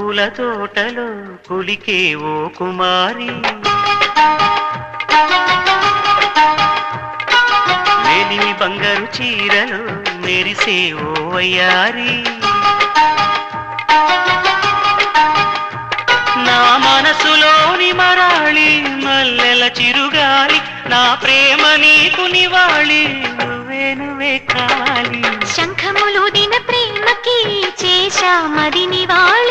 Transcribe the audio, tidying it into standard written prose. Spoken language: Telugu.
పూల తోటలో కులికే ఓ కుమారి, మేలిమి బంగారు చీరలో మెరిసే ఓ వయ్యారి, నా మనసులోని మరాళి మల్లెల చిరుగాలి, నా ప్రేమ నీకు నివాళి, నువ్వే కావాలి. శంఖములు దిన ప్రేమకి చేశా మది నివాళి.